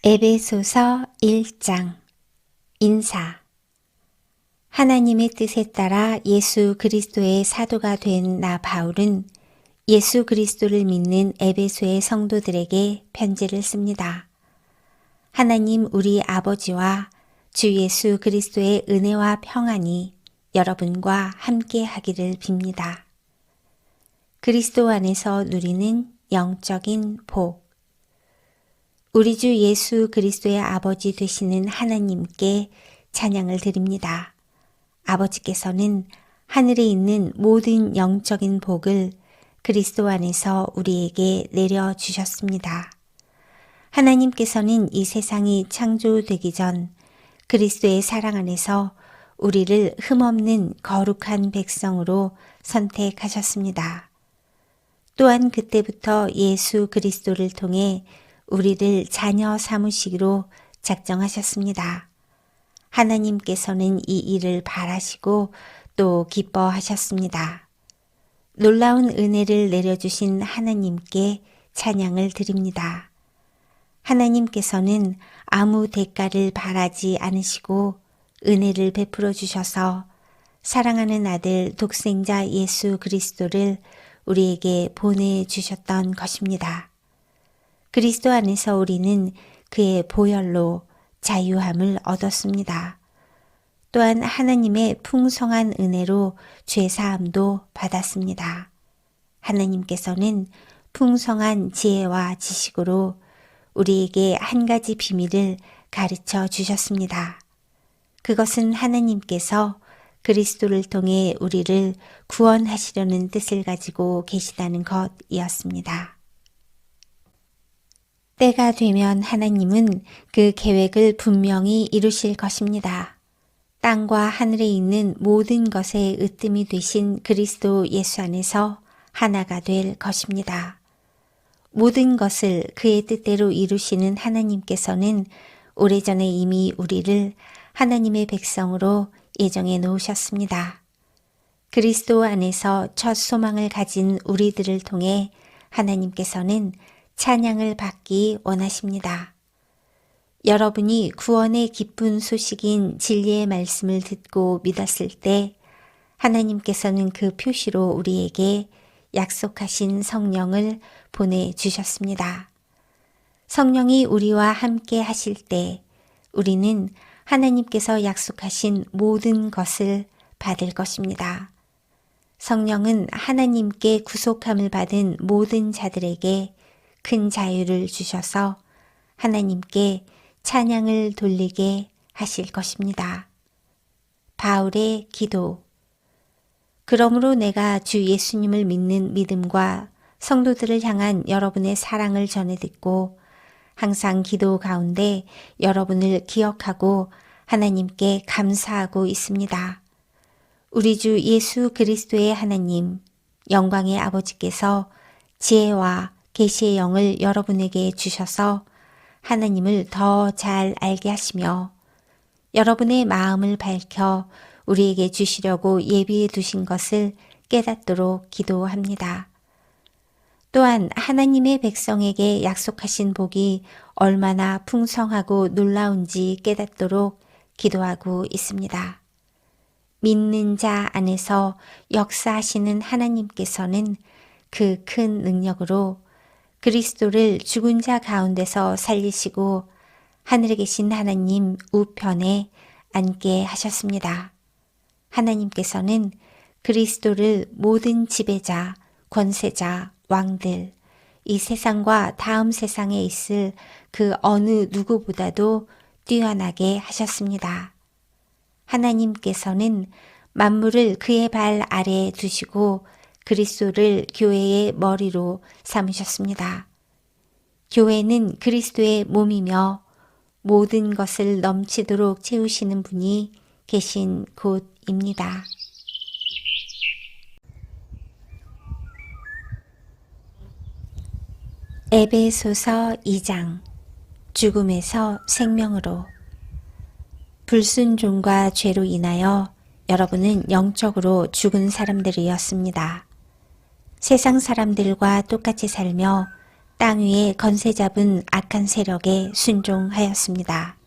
에베소서 1장 인사. 하나님의 뜻에 따라 예수 그리스도의 사도가 된 나 바울은 예수 그리스도를 믿는 에베소의 성도들에게 편지를 씁니다. 하나님 우리 아버지와 주 예수 그리스도의 은혜와 평안이 여러분과 함께 하기를 빕니다. 그리스도 안에서 누리는 영적인 복. 우리 주 예수 그리스도의 아버지 되시는 하나님께 찬양을 드립니다. 아버지께서는 하늘에 있는 모든 영적인 복을 그리스도 안에서 우리에게 내려주셨습니다. 하나님께서는 이 세상이 창조되기 전 그리스도의 사랑 안에서 우리를 흠없는 거룩한 백성으로 선택하셨습니다. 또한 그때부터 예수 그리스도를 통해 우리를 자녀 삼으시기로 작정하셨습니다. 하나님께서는 이 일을 바라시고 또 기뻐하셨습니다. 놀라운 은혜를 내려주신 하나님께 찬양을 드립니다. 하나님께서는 아무 대가를 바라지 않으시고 은혜를 베풀어 주셔서 사랑하는 아들 독생자 예수 그리스도를 우리에게 보내주셨던 것입니다. 그리스도 안에서 우리는 그의 보혈로 자유함을 얻었습니다. 또한 하나님의 풍성한 은혜로 죄사함도 받았습니다. 하나님께서는 풍성한 지혜와 지식으로 우리에게 한 가지 비밀을 가르쳐 주셨습니다. 그것은 하나님께서 그리스도를 통해 우리를 구원하시려는 뜻을 가지고 계시다는 것이었습니다. 때가 되면 하나님은 그 계획을 분명히 이루실 것입니다. 땅과 하늘에 있는 모든 것의 으뜸이 되신 그리스도 예수 안에서 하나가 될 것입니다. 모든 것을 그의 뜻대로 이루시는 하나님께서는 오래전에 이미 우리를 하나님의 백성으로 예정해 놓으셨습니다. 그리스도 안에서 첫 소망을 가진 우리들을 통해 하나님께서는 찬양을 받기 원하십니다. 여러분이 구원의 기쁜 소식인 진리의 말씀을 듣고 믿었을 때 하나님께서는 그 표시로 우리에게 약속하신 성령을 보내주셨습니다. 성령이 우리와 함께 하실 때 우리는 하나님께서 약속하신 모든 것을 받을 것입니다. 성령은 하나님께 구속함을 받은 모든 자들에게 큰 자유를 주셔서 하나님께 찬양을 돌리게 하실 것입니다. 바울의 기도. 그러므로 내가 주 예수님을 믿는 믿음과 성도들을 향한 여러분의 사랑을 전해 듣고 항상 기도 가운데 여러분을 기억하고 하나님께 감사하고 있습니다. 우리 주 예수 그리스도의 하나님, 영광의 아버지께서 지혜와 계시의 영을 여러분에게 주셔서 하나님을 더 잘 알게 하시며 여러분의 마음을 밝혀 우리에게 주시려고 예비해 두신 것을 깨닫도록 기도합니다. 또한 하나님의 백성에게 약속하신 복이 얼마나 풍성하고 놀라운지 깨닫도록 기도하고 있습니다. 믿는 자 안에서 역사하시는 하나님께서는 그 큰 능력으로 그리스도를 죽은 자 가운데서 살리시고 하늘에 계신 하나님 우편에 앉게 하셨습니다. 하나님께서는 그리스도를 모든 지배자, 권세자, 왕들, 이 세상과 다음 세상에 있을 그 어느 누구보다도 뛰어나게 하셨습니다. 하나님께서는 만물을 그의 발 아래에 두시고 그리스도를 교회의 머리로 삼으셨습니다. 교회는 그리스도의 몸이며 모든 것을 넘치도록 채우시는 분이 계신 곳입니다. 에베소서 2장 죽음에서 생명으로. 불순종과 죄로 인하여 여러분은 영적으로 죽은 사람들이었습니다. 세상 사람들과 똑같이 살며 땅 위에 건세 잡은 악한 세력에 순종하였습니다.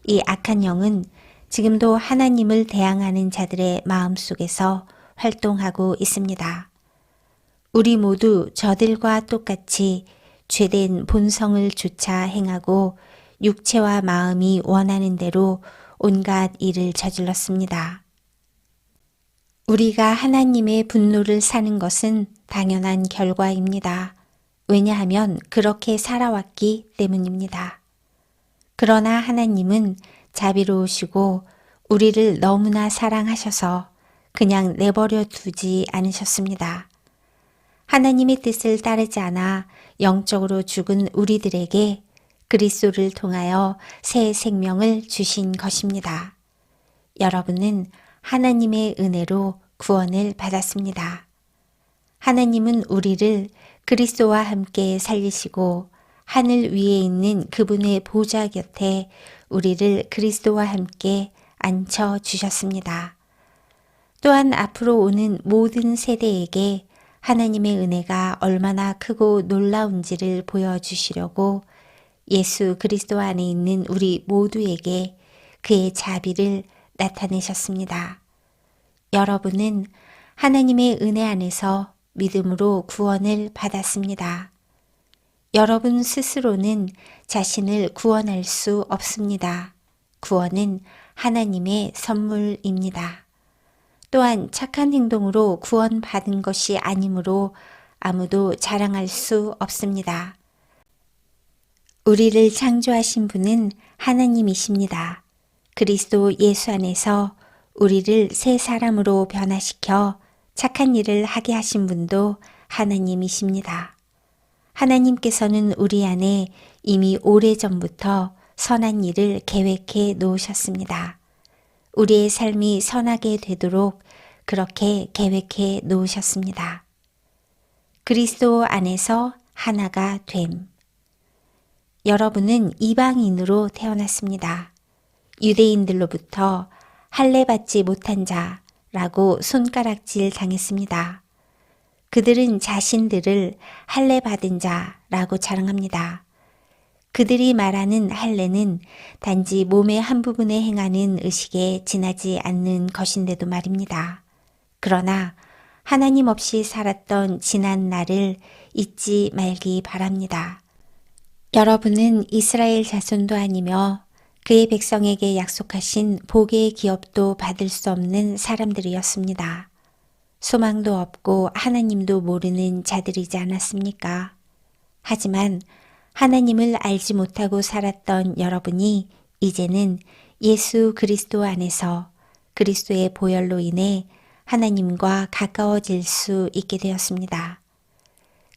이 악한 영은 지금도 하나님을 대항하는 자들의 마음속에서 활동하고 있습니다. 우리 모두 저들과 똑같이 죄된 본성을 조차 행하고 육체와 마음이 원하는 대로 온갖 일을 저질렀습니다. 우리가 하나님의 분노를 사는 것은 당연한 결과입니다. 왜냐하면 그렇게 살아왔기 때문입니다. 그러나 하나님은 자비로우시고 우리를 너무나 사랑하셔서 그냥 내버려 두지 않으셨습니다. 하나님의 뜻을 따르지 않아 영적으로 죽은 우리들에게 그리스도를 통하여 새 생명을 주신 것입니다. 여러분은 하나님의 은혜로 구원을 받았습니다. 하나님은 우리를 그리스도와 함께 살리시고 하늘 위에 있는 그분의 보좌 곁에 우리를 그리스도와 함께 앉혀 주셨습니다. 또한 앞으로 오는 모든 세대에게 하나님의 은혜가 얼마나 크고 놀라운지를 보여주시려고 예수 그리스도 안에 있는 우리 모두에게 그의 자비를 나타내셨습니다. 여러분은 하나님의 은혜 안에서 믿음으로 구원을 받았습니다. 여러분 스스로는 자신을 구원할 수 없습니다. 구원은 하나님의 선물입니다. 또한 착한 행동으로 구원받은 것이 아니므로 아무도 자랑할 수 없습니다. 우리를 창조하신 분은 하나님이십니다. 그리스도 예수 안에서 우리를 새 사람으로 변화시켜 착한 일을 하게 하신 분도 하나님이십니다. 하나님께서는 우리 안에 이미 오래전부터 선한 일을 계획해 놓으셨습니다. 우리의 삶이 선하게 되도록 그렇게 계획해 놓으셨습니다. 그리스도 안에서 하나가 됨. 여러분은 이방인으로 태어났습니다. 유대인들로부터 할례 받지 못한 자라고 손가락질 당했습니다. 그들은 자신들을 할례 받은 자라고 자랑합니다. 그들이 말하는 할례는 단지 몸의 한 부분에 행하는 의식에 지나지 않는 것인데도 말입니다. 그러나 하나님 없이 살았던 지난 날을 잊지 말기 바랍니다. 여러분은 이스라엘 자손도 아니며 그의 백성에게 약속하신 복의 기업도 받을 수 없는 사람들이었습니다. 소망도 없고 하나님도 모르는 자들이지 않았습니까? 하지만 하나님을 알지 못하고 살았던 여러분이 이제는 예수 그리스도 안에서 그리스도의 보혈로 인해 하나님과 가까워질 수 있게 되었습니다.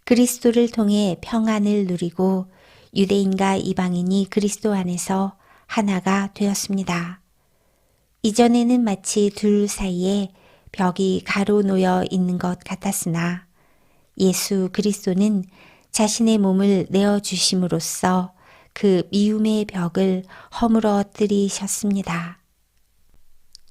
그리스도를 통해 평안을 누리고 유대인과 이방인이 그리스도 안에서 하나가 되었습니다. 이전에는 마치 둘 사이에 벽이 가로놓여 있는 것 같았으나 예수 그리스도는 자신의 몸을 내어주심으로써 그 미움의 벽을 허물어뜨리셨습니다.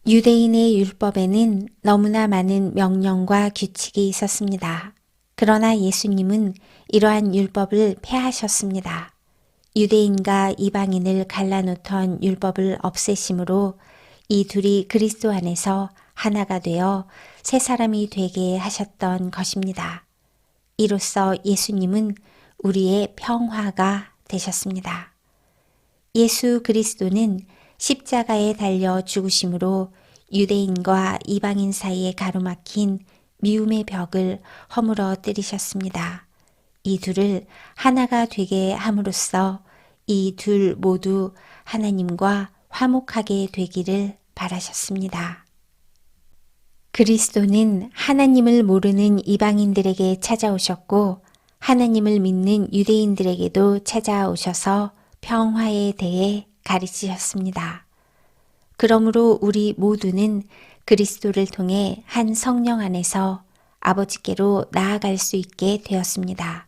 유대인의 율법에는 너무나 많은 명령과 규칙이 있었습니다. 그러나 예수님은 이러한 율법을 폐하셨습니다. 유대인과 이방인을 갈라놓던 율법을 없애심으로 이 둘이 그리스도 안에서 하나가 되어 새 사람이 되게 하셨던 것입니다. 이로써 예수님은 우리의 평화가 되셨습니다. 예수 그리스도는 십자가에 달려 죽으심으로 유대인과 이방인 사이에 가로막힌 미움의 벽을 허물어뜨리셨습니다. 이 둘을 하나가 되게 함으로써 이 둘 모두 하나님과 화목하게 되기를 바라셨습니다. 그리스도는 하나님을 모르는 이방인들에게 찾아오셨고 하나님을 믿는 유대인들에게도 찾아오셔서 평화에 대해 가르치셨습니다. 그러므로 우리 모두는 그리스도를 통해 한 성령 안에서 아버지께로 나아갈 수 있게 되었습니다.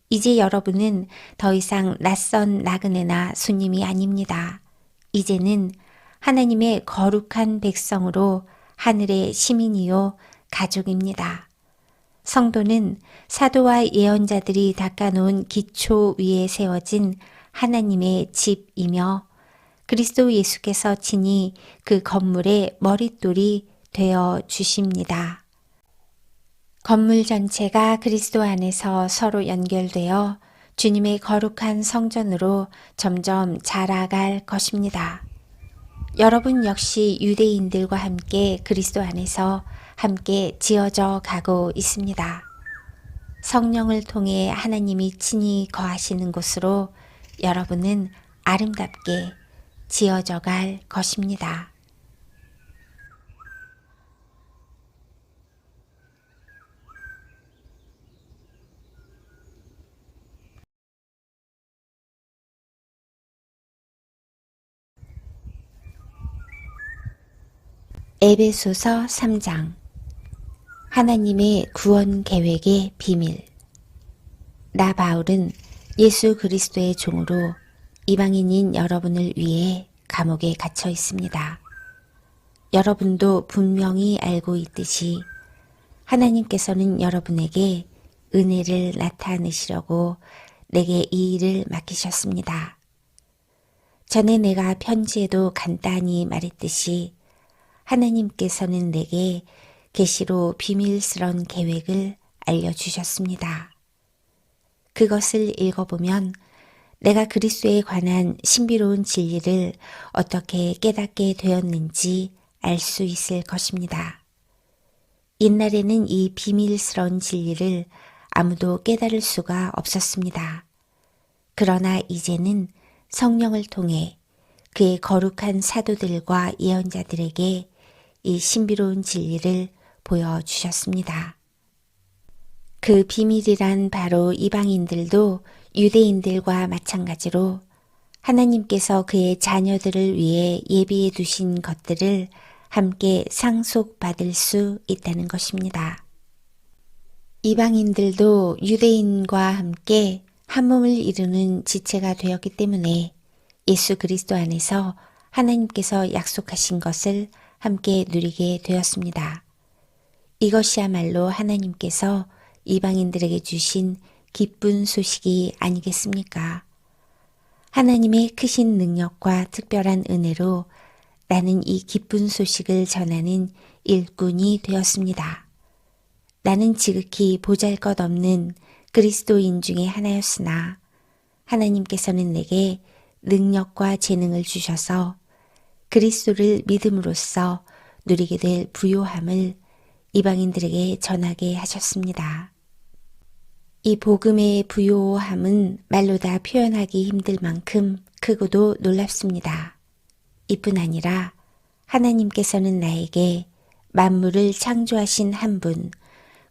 이제 여러분은 더 이상 낯선 나그네나 손님이 아닙니다. 이제는 하나님의 거룩한 백성으로 하늘의 시민이요 가족입니다. 성도는 사도와 예언자들이 닦아놓은 기초 위에 세워진 하나님의 집이며 그리스도 예수께서 친히 그 건물의 머릿돌이 되어 주십니다. 건물 전체가 그리스도 안에서 서로 연결되어 주님의 거룩한 성전으로 점점 자라갈 것입니다. 여러분 역시 유대인들과 함께 그리스도 안에서 함께 지어져 가고 있습니다. 성령을 통해 하나님이 친히 거하시는 곳으로 여러분은 아름답게 지어져 갈 것입니다. 에베소서 3장 하나님의 구원 계획의 비밀. 나 바울은 예수 그리스도의 종으로 이방인인 여러분을 위해 감옥에 갇혀 있습니다. 여러분도 분명히 알고 있듯이 하나님께서는 여러분에게 은혜를 나타내시려고 내게 이 일을 맡기셨습니다. 전에 내가 편지에도 간단히 말했듯이 하나님께서는 내게 계시로 비밀스런 계획을 알려주셨습니다. 그것을 읽어보면 내가 그리스도에 관한 신비로운 진리를 어떻게 깨닫게 되었는지 알 수 있을 것입니다. 옛날에는 이 비밀스러운 진리를 아무도 깨달을 수가 없었습니다. 그러나 이제는 성령을 통해 그의 거룩한 사도들과 예언자들에게 이 신비로운 진리를 보여주셨습니다. 그 비밀이란 바로 이방인들도 유대인들과 마찬가지로 하나님께서 그의 자녀들을 위해 예비해 두신 것들을 함께 상속받을 수 있다는 것입니다. 이방인들도 유대인과 함께 한 몸을 이루는 지체가 되었기 때문에 예수 그리스도 안에서 하나님께서 약속하신 것을 함께 누리게 되었습니다. 이것이야말로 하나님께서 이방인들에게 주신 기쁜 소식이 아니겠습니까? 하나님의 크신 능력과 특별한 은혜로 나는 이 기쁜 소식을 전하는 일꾼이 되었습니다. 나는 지극히 보잘것없는 그리스도인 중에 하나였으나 하나님께서는 내게 능력과 재능을 주셔서 그리스도를 믿음으로써 누리게 될 부요함을 이방인들에게 전하게 하셨습니다. 이 복음의 부요함은 말로 다 표현하기 힘들 만큼 크고도 놀랍습니다. 이뿐 아니라 하나님께서는 나에게 만물을 창조하신 한 분,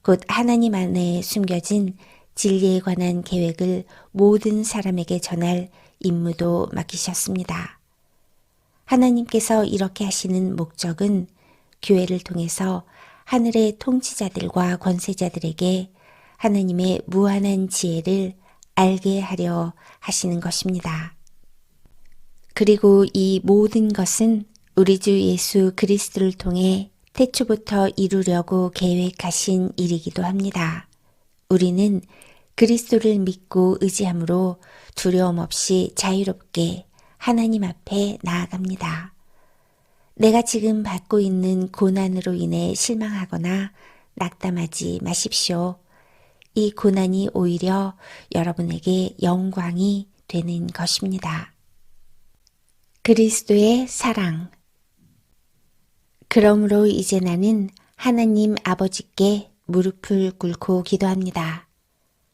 곧 하나님 안에 숨겨진 진리에 관한 계획을 모든 사람에게 전할 임무도 맡기셨습니다. 하나님께서 이렇게 하시는 목적은 교회를 통해서 하늘의 통치자들과 권세자들에게 하나님의 무한한 지혜를 알게 하려 하시는 것입니다. 그리고 이 모든 것은 우리 주 예수 그리스도를 통해 태초부터 이루려고 계획하신 일이기도 합니다. 우리는 그리스도를 믿고 의지함으로 두려움 없이 자유롭게 하나님 앞에 나아갑니다. 내가 지금 받고 있는 고난으로 인해 실망하거나 낙담하지 마십시오. 이 고난이 오히려 여러분에게 영광이 되는 것입니다. 그리스도의 사랑. 그러므로 이제 나는 하나님 아버지께 무릎을 꿇고 기도합니다.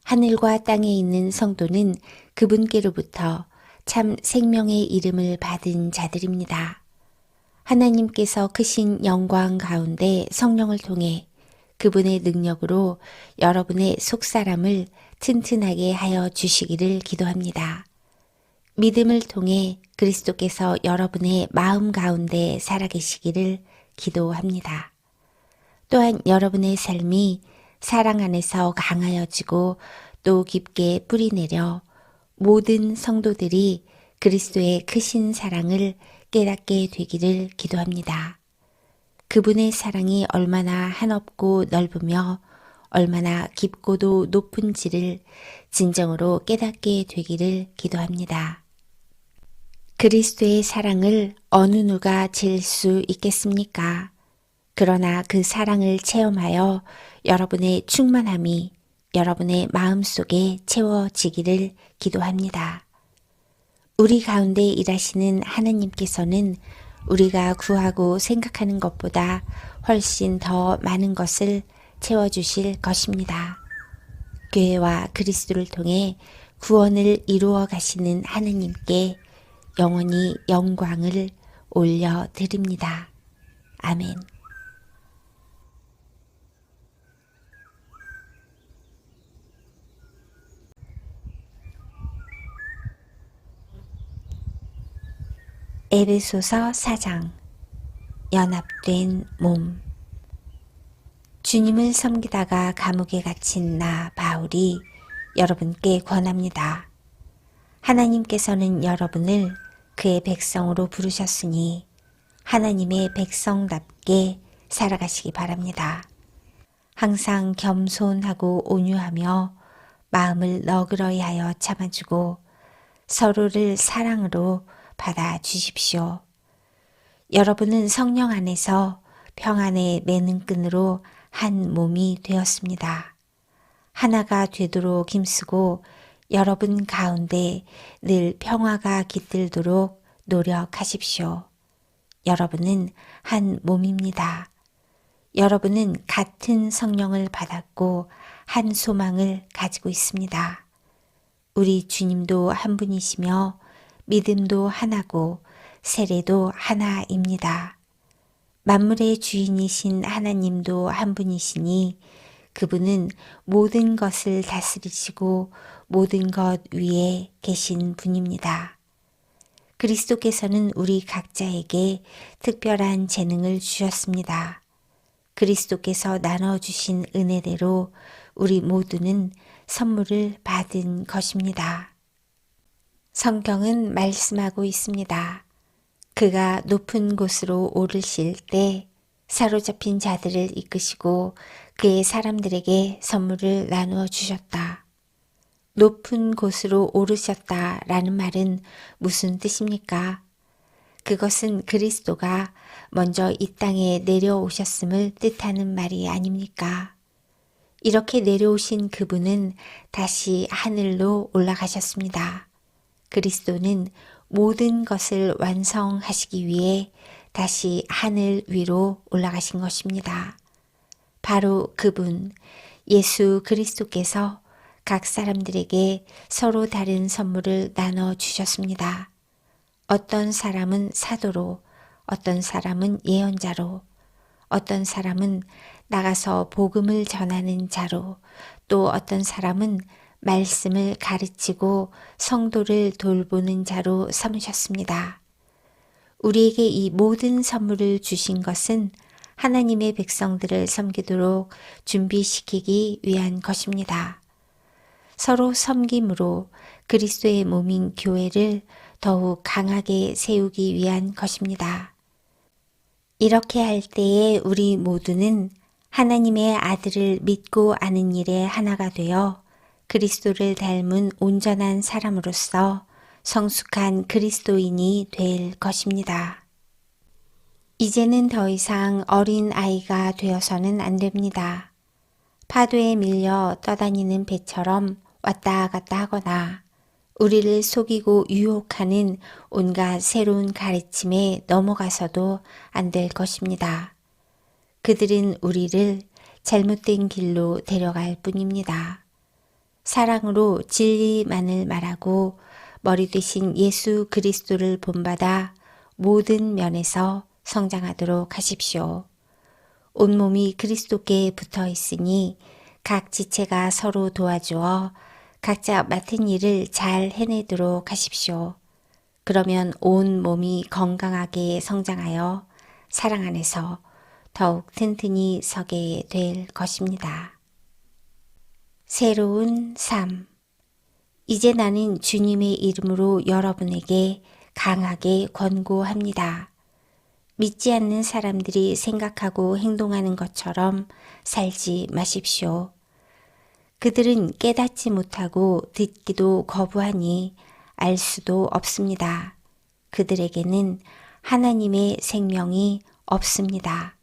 하늘과 땅에 있는 성도는 그분께로부터 참 생명의 이름을 받은 자들입니다. 하나님께서 크신 영광 가운데 성령을 통해 그분의 능력으로 여러분의 속사람을 튼튼하게 하여 주시기를 기도합니다. 믿음을 통해 그리스도께서 여러분의 마음 가운데 살아계시기를 기도합니다. 또한 여러분의 삶이 사랑 안에서 강하여지고 또 깊게 뿌리내려 모든 성도들이 그리스도의 크신 사랑을 깨닫게 되기를 기도합니다. 그분의 사랑이 얼마나 한없고 넓으며 얼마나 깊고도 높은지를 진정으로 깨닫게 되기를 기도합니다. 그리스도의 사랑을 어느 누가 질 수 있겠습니까? 그러나 그 사랑을 체험하여 여러분의 충만함이 여러분의 마음속에 채워지기를 기도합니다. 우리 가운데 일하시는 하나님께서는 우리가 구하고 생각하는 것보다 훨씬 더 많은 것을 채워주실 것입니다. 교회와 그리스도를 통해 구원을 이루어 가시는 하나님께 영원히 영광을 올려드립니다. 아멘. 에베소서 4장 연합된 몸. 주님을 섬기다가 감옥에 갇힌 나 바울이 여러분께 권합니다. 하나님께서는 여러분을 그의 백성으로 부르셨으니 하나님의 백성답게 살아가시기 바랍니다. 항상 겸손하고 온유하며 마음을 너그러이 하여 참아주고 서로를 사랑으로 받아주십시오. 여러분은 성령 안에서 평안의 매는끈으로 한 몸이 되었습니다. 하나가 되도록 힘쓰고 여러분 가운데 늘 평화가 깃들도록 노력하십시오. 여러분은 한 몸입니다. 여러분은 같은 성령을 받았고 한 소망을 가지고 있습니다. 우리 주님도 한 분이시며 믿음도 하나고 세례도 하나입니다. 만물의 주인이신 하나님도 한 분이시니 그분은 모든 것을 다스리시고 모든 것 위에 계신 분입니다. 그리스도께서는 우리 각자에게 특별한 재능을 주셨습니다. 그리스도께서 나눠주신 은혜대로 우리 모두는 선물을 받은 것입니다. 성경은 말씀하고 있습니다. 그가 높은 곳으로 오르실 때 사로잡힌 자들을 이끄시고 그의 사람들에게 선물을 나누어 주셨다. 높은 곳으로 오르셨다라는 말은 무슨 뜻입니까? 그것은 그리스도가 먼저 이 땅에 내려오셨음을 뜻하는 말이 아닙니까? 이렇게 내려오신 그분은 다시 하늘로 올라가셨습니다. 그리스도는 모든 것을 완성하시기 위해 다시 하늘 위로 올라가신 것입니다. 바로 그분 예수 그리스도께서 각 사람들에게 서로 다른 선물을 나눠 주셨습니다. 어떤 사람은 사도로, 어떤 사람은 예언자로, 어떤 사람은 나가서 복음을 전하는 자로, 또 어떤 사람은 말씀을 가르치고 성도를 돌보는 자로 삼으셨습니다. 우리에게 이 모든 선물을 주신 것은 하나님의 백성들을 섬기도록 준비시키기 위한 것입니다. 서로 섬김으로 그리스도의 몸인 교회를 더욱 강하게 세우기 위한 것입니다. 이렇게 할 때에 우리 모두는 하나님의 아들을 믿고 아는 일에 하나가 되어 그리스도를 닮은 온전한 사람으로서 성숙한 그리스도인이 될 것입니다. 이제는 더 이상 어린 아이가 되어서는 안 됩니다. 파도에 밀려 떠다니는 배처럼 왔다 갔다 하거나 우리를 속이고 유혹하는 온갖 새로운 가르침에 넘어가서도 안 될 것입니다. 그들은 우리를 잘못된 길로 데려갈 뿐입니다. 사랑으로 진리만을 말하고 머리 되신 예수 그리스도를 본받아 모든 면에서 성장하도록 하십시오. 온몸이 그리스도께 붙어 있으니 각 지체가 서로 도와주어 각자 맡은 일을 잘 해내도록 하십시오. 그러면 온 몸이 건강하게 성장하여 사랑 안에서 더욱 튼튼히 서게 될 것입니다. 새로운 삶. 이제 나는 주님의 이름으로 여러분에게 강하게 권고합니다. 믿지 않는 사람들이 생각하고 행동하는 것처럼 살지 마십시오. 그들은 깨닫지 못하고 듣기도 거부하니 알 수도 없습니다. 그들에게는 하나님의 생명이 없습니다.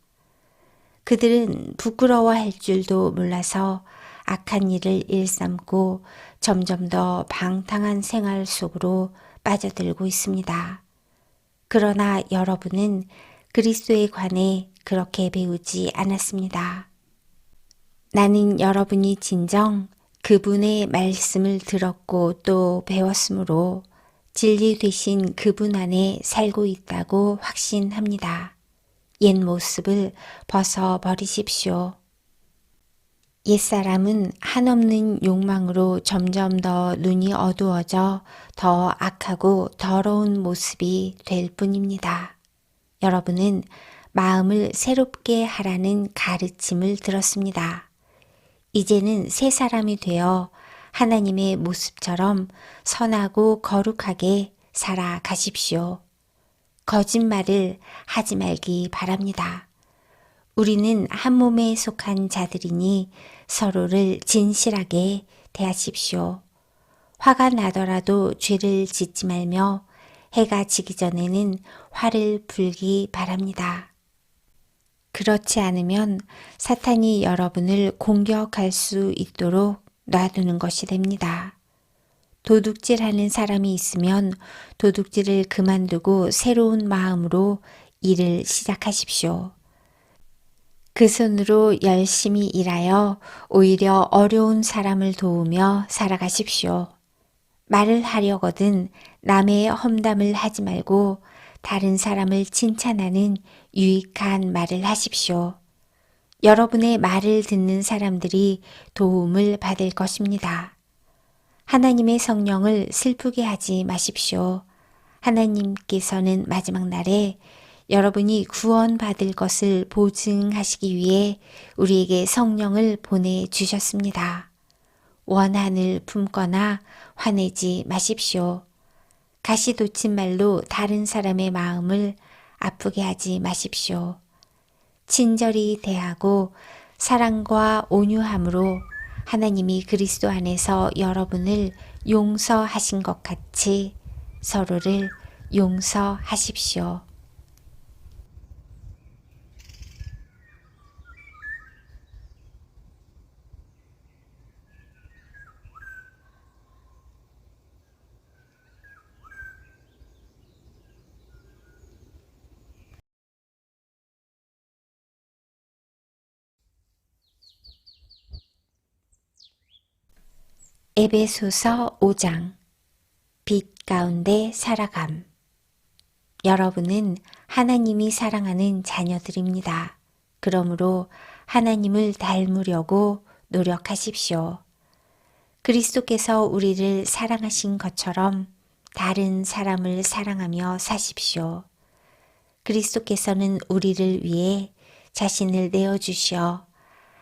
그들은 부끄러워할 줄도 몰라서 악한 일을 일삼고 점점 더 방탕한 생활 속으로 빠져들고 있습니다. 그러나 여러분은 그리스도에 관해 그렇게 배우지 않았습니다. 나는 여러분이 진정 그분의 말씀을 들었고 또 배웠으므로 진리 되신 그분 안에 살고 있다고 확신합니다. 옛 모습을 벗어버리십시오. 옛사람은 한없는 욕망으로 점점 더 눈이 어두워져 더 악하고 더러운 모습이 될 뿐입니다. 여러분은 마음을 새롭게 하라는 가르침을 들었습니다. 이제는 새 사람이 되어 하나님의 모습처럼 선하고 거룩하게 살아가십시오. 거짓말을 하지 말기 바랍니다. 우리는 한 몸에 속한 자들이니 서로를 진실하게 대하십시오. 화가 나더라도 죄를 짓지 말며 해가 지기 전에는 화를 풀기 바랍니다. 그렇지 않으면 사탄이 여러분을 공격할 수 있도록 놔두는 것이 됩니다. 도둑질하는 사람이 있으면 도둑질을 그만두고 새로운 마음으로 일을 시작하십시오. 그 손으로 열심히 일하여 오히려 어려운 사람을 도우며 살아가십시오. 말을 하려거든 남의 험담을 하지 말고 다른 사람을 칭찬하는 유익한 말을 하십시오. 여러분의 말을 듣는 사람들이 도움을 받을 것입니다. 하나님의 성령을 슬프게 하지 마십시오. 하나님께서는 마지막 날에 여러분이 구원받을 것을 보증하시기 위해 우리에게 성령을 보내주셨습니다. 원한을 품거나 화내지 마십시오. 가시돋친 말로 다른 사람의 마음을 아프게 하지 마십시오. 친절히 대하고 사랑과 온유함으로 하나님이 그리스도 안에서 여러분을 용서하신 것 같이 서로를 용서하십시오. 에베소서 5장 빛 가운데 살아감. 여러분은 하나님이 사랑하는 자녀들입니다. 그러므로 하나님을 닮으려고 노력하십시오. 그리스도께서 우리를 사랑하신 것처럼 다른 사람을 사랑하며 사십시오. 그리스도께서는 우리를 위해 자신을 내어주시어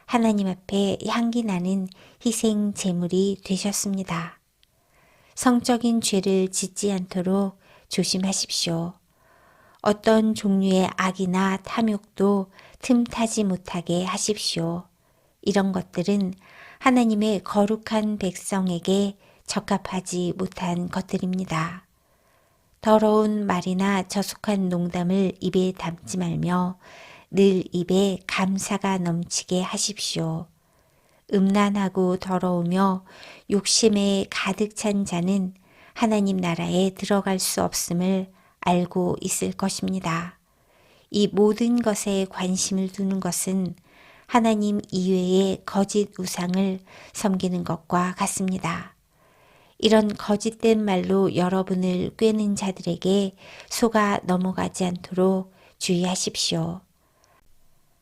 하나님 앞에 향기 나는 희생 제물이 되셨습니다. 성적인 죄를 짓지 않도록 조심하십시오. 어떤 종류의 악이나 탐욕도 틈타지 못하게 하십시오. 이런 것들은 하나님의 거룩한 백성에게 적합하지 못한 것들입니다. 더러운 말이나 저속한 농담을 입에 담지 말며 늘 입에 감사가 넘치게 하십시오. 음란하고 더러우며 욕심에 가득 찬 자는 하나님 나라에 들어갈 수 없음을 알고 있을 것입니다. 이 모든 것에 관심을 두는 것은 하나님 이외의 거짓 우상을 섬기는 것과 같습니다. 이런 거짓된 말로 여러분을 꿰는 자들에게 속아 넘어가지 않도록 주의하십시오.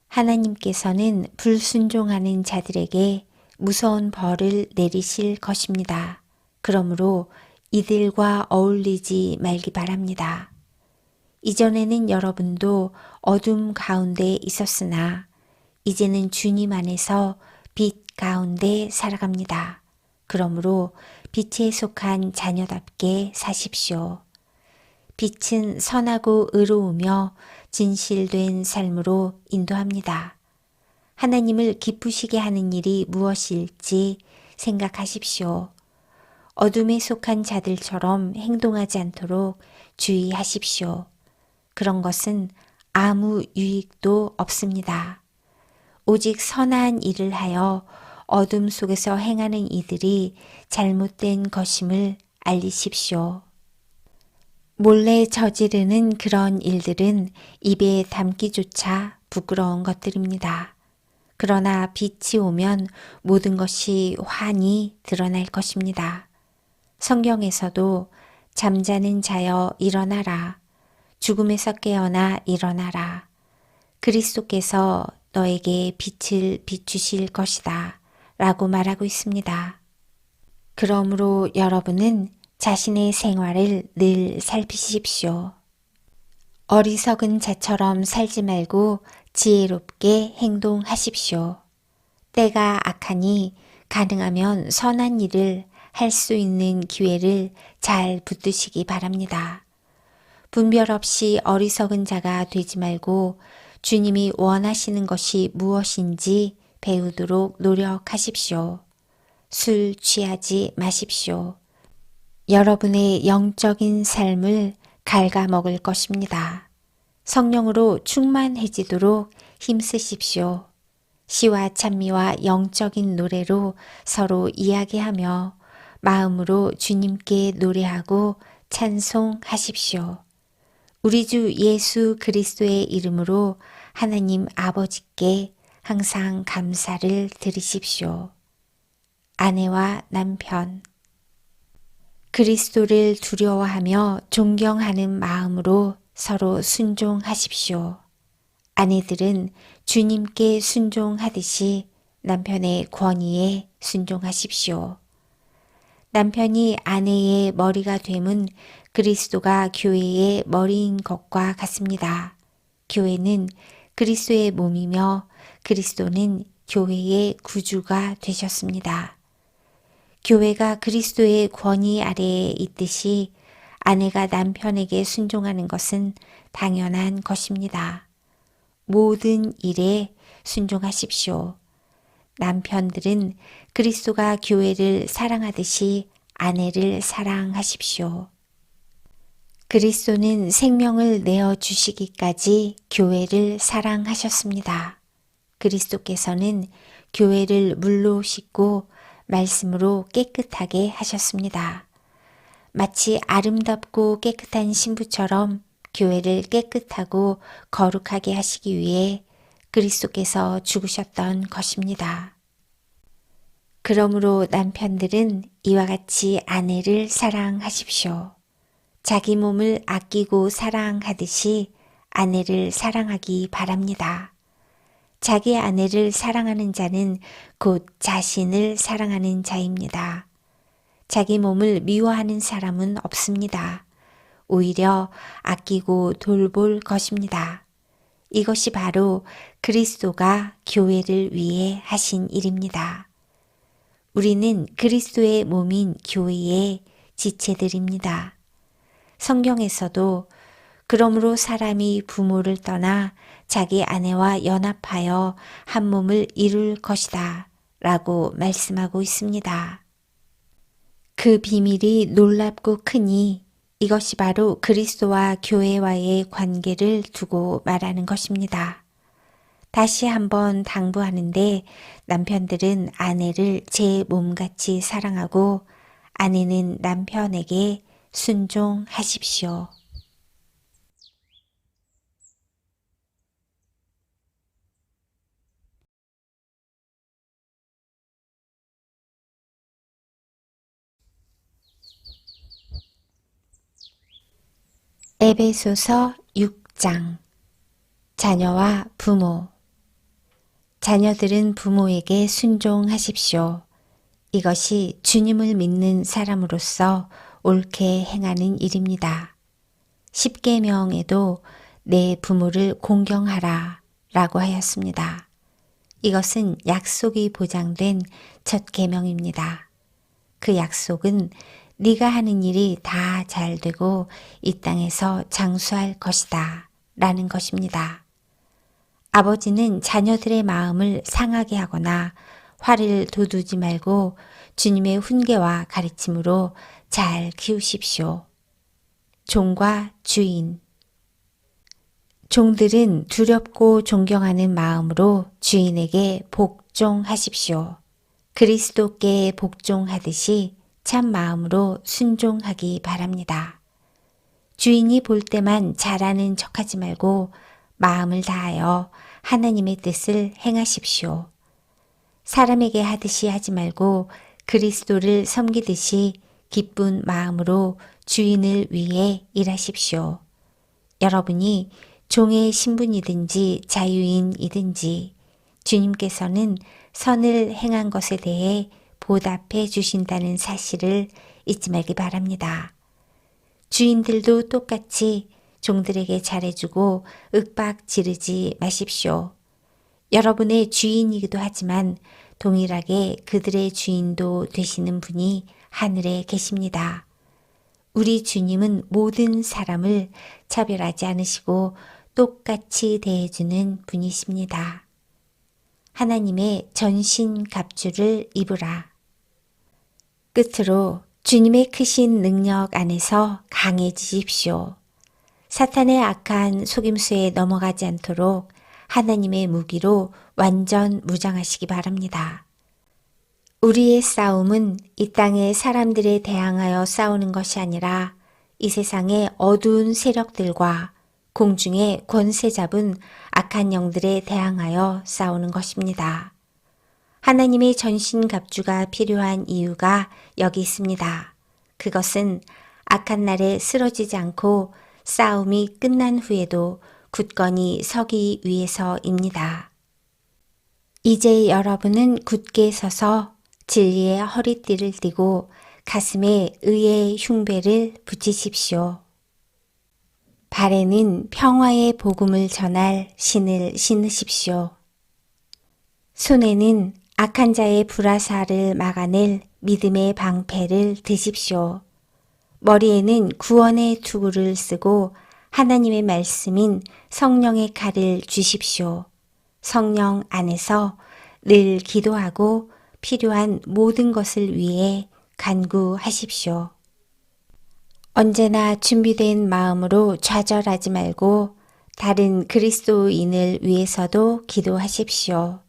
하나님께서는 불순종하는 자들에게 무서운 벌을 내리실 것입니다. 그러므로 이들과 어울리지 말기 바랍니다. 이전에는 여러분도 어둠 가운데 있었으나 이제는 주님 안에서 빛 가운데 살아갑니다. 그러므로 빛에 속한 자녀답게 사십시오. 빛은 선하고 의로우며 진실된 삶으로 인도합니다. 하나님을 기쁘시게 하는 일이 무엇일지 생각하십시오. 어둠에 속한 자들처럼 행동하지 않도록 주의하십시오. 그런 것은 아무 유익도 없습니다. 오직 선한 일을 하여 어둠 속에서 행하는 이들이 잘못된 것임을 알리십시오. 몰래 저지르는 그런 일들은 입에 담기조차 부끄러운 것들입니다. 그러나 빛이 오면 모든 것이 환히 드러날 것입니다. 성경에서도 잠자는 자여 일어나라. 죽음에서 깨어나 일어나라. 그리스도께서 너에게 빛을 비추실 것이다. 라고 말하고 있습니다. 그러므로 여러분은 자신의 생활을 늘 살피십시오. 어리석은 자처럼 살지 말고 지혜롭게 행동하십시오. 때가 악하니 가능하면 선한 일을 할 수 있는 기회를 잘 붙드시기 바랍니다. 분별 없이 어리석은 자가 되지 말고 주님이 원하시는 것이 무엇인지 배우도록 노력하십시오. 술 취하지 마십시오. 여러분의 영적인 삶을 갉아먹을 것입니다. 성령으로 충만해지도록 힘쓰십시오. 시와 찬미와 영적인 노래로 서로 이야기하며 마음으로 주님께 노래하고 찬송하십시오. 우리 주 예수 그리스도의 이름으로 하나님 아버지께 항상 감사를 드리십시오. 아내와 남편, 그리스도를 두려워하며 존경하는 마음으로 서로 순종하십시오. 아내들은 주님께 순종하듯이 남편의 권위에 순종하십시오. 남편이 아내의 머리가 됨은 그리스도가 교회의 머리인 것과 같습니다. 교회는 그리스도의 몸이며 그리스도는 교회의 구주가 되셨습니다. 교회가 그리스도의 권위 아래에 있듯이 아내가 남편에게 순종하는 것은 당연한 것입니다. 모든 일에 순종하십시오. 남편들은 그리스도가 교회를 사랑하듯이 아내를 사랑하십시오. 그리스도는 생명을 내어주시기까지 교회를 사랑하셨습니다. 그리스도께서는 교회를 물로 씻고 말씀으로 깨끗하게 하셨습니다. 마치 아름답고 깨끗한 신부처럼 교회를 깨끗하고 거룩하게 하시기 위해 그리스도께서 죽으셨던 것입니다. 그러므로 남편들은 이와 같이 아내를 사랑하십시오. 자기 몸을 아끼고 사랑하듯이 아내를 사랑하기 바랍니다. 자기 아내를 사랑하는 자는 곧 자신을 사랑하는 자입니다. 자기 몸을 미워하는 사람은 없습니다. 오히려 아끼고 돌볼 것입니다. 이것이 바로 그리스도가 교회를 위해 하신 일입니다. 우리는 그리스도의 몸인 교회의 지체들입니다. 성경에서도 그러므로 사람이 부모를 떠나 자기 아내와 연합하여 한 몸을 이룰 것이다 라고 말씀하고 있습니다. 그 비밀이 놀랍고 크니 이것이 바로 그리스도와 교회와의 관계를 두고 말하는 것입니다. 다시 한번 당부하는데 남편들은 아내를 제 몸같이 사랑하고 아내는 남편에게 순종하십시오. 에베소서 6장 자녀와 부모 자녀들은 부모에게 순종하십시오. 이것이 주님을 믿는 사람으로서 옳게 행하는 일입니다. 십계명에도 내 부모를 공경하라 라고 하였습니다. 이것은 약속이 보장된 첫 계명입니다. 그 약속은 네가 하는 일이 다 잘되고 이 땅에서 장수할 것이다 라는 것입니다. 아버지는 자녀들의 마음을 상하게 하거나 화를 돋우지 말고 주님의 훈계와 가르침으로 잘 키우십시오. 종과 주인. 종들은 두렵고 존경하는 마음으로 주인에게 복종하십시오. 그리스도께 복종하듯이 참 마음으로 순종하기 바랍니다. 주인이 볼 때만 잘하는 척하지 말고 마음을 다하여 하나님의 뜻을 행하십시오. 사람에게 하듯이 하지 말고 그리스도를 섬기듯이 기쁜 마음으로 주인을 위해 일하십시오. 여러분이 종의 신분이든지 자유인이든지 주님께서는 선을 행한 것에 대해 보답해 주신다는 사실을 잊지 말기 바랍니다. 주인들도 똑같이 종들에게 잘해주고 윽박 지르지 마십시오. 여러분의 주인이기도 하지만 동일하게 그들의 주인도 되시는 분이 하늘에 계십니다. 우리 주님은 모든 사람을 차별하지 않으시고 똑같이 대해주는 분이십니다. 하나님의 전신 갑주를 입으라. 끝으로 주님의 크신 능력 안에서 강해지십시오. 사탄의 악한 속임수에 넘어가지 않도록 하나님의 무기로 완전 무장하시기 바랍니다. 우리의 싸움은 이 땅의 사람들에 대항하여 싸우는 것이 아니라 이 세상의 어두운 세력들과 공중의 권세 잡은 악한 영들에 대항하여 싸우는 것입니다. 하나님의 전신갑주가 필요한 이유가 여기 있습니다. 그것은 악한 날에 쓰러지지 않고 싸움이 끝난 후에도 굳건히 서기 위해서입니다. 이제 여러분은 굳게 서서 진리의 허리띠를 띠고 가슴에 의의 흉배를 붙이십시오. 발에는 평화의 복음을 전할 신을 신으십시오. 손에는 악한 자의 불화살을 막아낼 믿음의 방패를 드십시오. 머리에는 구원의 투구를 쓰고 하나님의 말씀인 성령의 칼을 쥐십시오. 성령 안에서 늘 기도하고 필요한 모든 것을 위해 간구하십시오. 언제나 준비된 마음으로 좌절하지 말고 다른 그리스도인을 위해서도 기도하십시오.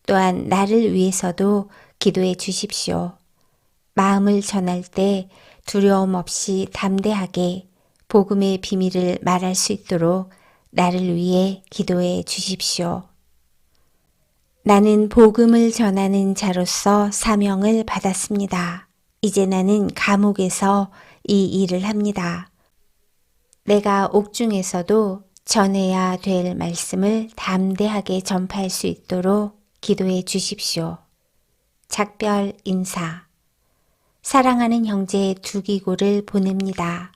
또한 나를 위해서도 기도해 주십시오. 마음을 전할 때 두려움 없이 담대하게 복음의 비밀을 말할 수 있도록 나를 위해 기도해 주십시오. 나는 복음을 전하는 자로서 사명을 받았습니다. 이제 나는 감옥에서 이 일을 합니다. 내가 옥중에서도 전해야 될 말씀을 담대하게 전파할 수 있도록 기도해 주십시오. 작별 인사. 사랑하는 형제 두기고를 보냅니다.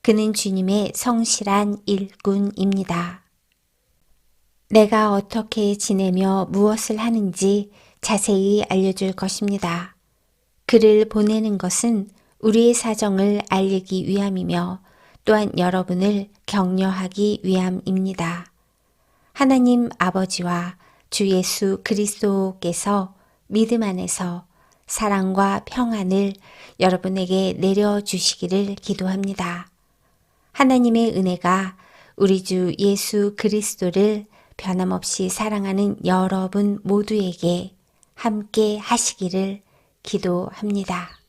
그는 주님의 성실한 일꾼입니다. 내가 어떻게 지내며 무엇을 하는지 자세히 알려줄 것입니다. 그를 보내는 것은 우리의 사정을 알리기 위함이며 또한 여러분을 격려하기 위함입니다. 하나님 아버지와 주 예수 그리스도께서 믿음 안에서 사랑과 평안을 여러분에게 내려주시기를 기도합니다. 하나님의 은혜가 우리 주 예수 그리스도를 변함없이 사랑하는 여러분 모두에게 함께 하시기를 기도합니다.